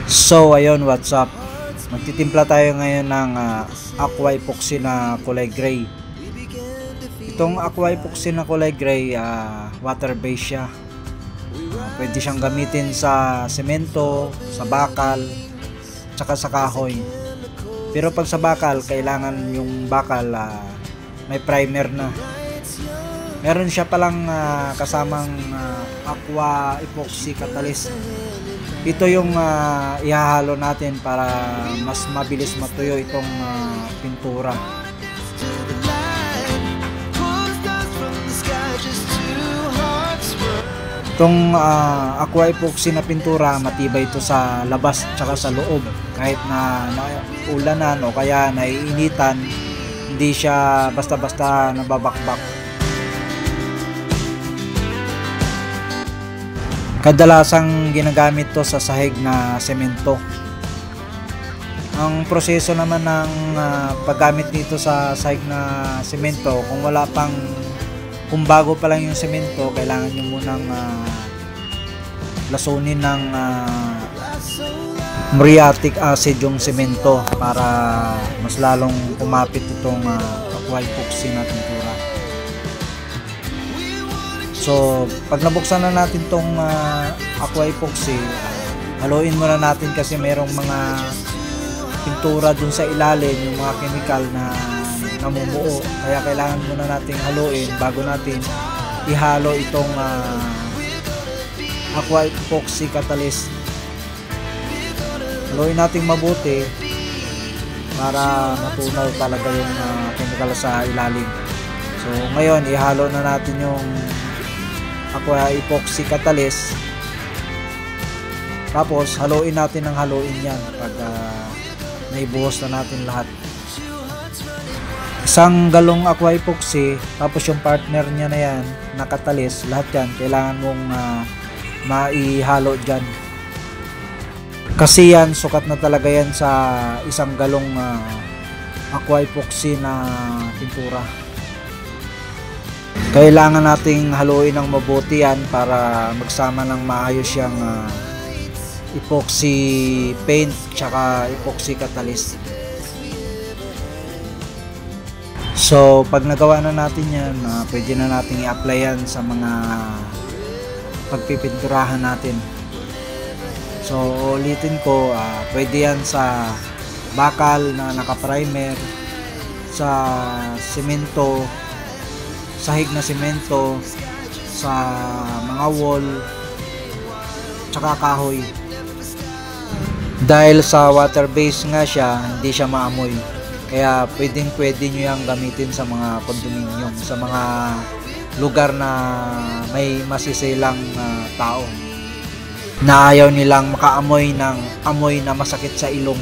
So ayun, what's up? Magtitimpla tayo ngayon ng aqua epoxy na kulay gray. Itong aqua epoxy na kulay gray, water based siya. Pwede siyang gamitin sa semento, sa bakal, tsaka sa kahoy. Pero pag sa bakal, kailangan yung bakal may primer na. Meron siya palang kasamang aqua epoxy catalyst. Ito yung ihahalo natin para mas mabilis matuyo itong pintura. Itong aqua epoxy na pintura, matibay ito sa labas tsaka sa loob. Kahit na ulanan o kaya naiinitan, hindi siya basta-basta nababakbak. Kadalasang ginagamit to sa sahig na semento. Ang proseso naman ng paggamit nito sa sahig na semento, kung bago pa lang yung semento, kailangan nyo munang lasunin ng muriatic acid yung semento para mas lalong kumapit itong aqua epoxy na pintura. So, pag nabuksan na natin tong aqua epoxy, haluin muna natin kasi mayroong mga pintura dun sa ilalim, yung mga chemical na namumuo. Kaya kailangan muna nating haluin bago natin ihalo itong aqua epoxy catalyst. Haluin natin mabuti para matunaw talaga yung chemical sa ilalim. So, ngayon, ihalo na natin yung aqua epoxy catalyst, tapos haluin natin ng haluin yan pag naibuhos na natin lahat. Isang galong aqua epoxy, tapos yung partner niya na yan na catalyst, lahat yan kailangan mong maihalo dyan kasi yan sukat na talaga yan sa isang galong aqua epoxy na pintura. Kailangan nating haluin ng mabuti yan para magsama ng maayos yung epoxy paint tsaka epoxy catalyst. So pag nagawa na natin yan, pwede na nating i-apply yan sa mga pagpipinturahan natin. So ulitin ko, pwede yan sa bakal na naka-primer, sa semento, sahig na semento, sa mga wall, tsaka kahoy. Dahil sa water base nga siya, hindi siya maamoy. Kaya pwede nyo yung gamitin sa mga condominium, sa mga lugar na may masisilang tao na ayaw nilang makaamoy ng amoy na masakit sa ilong.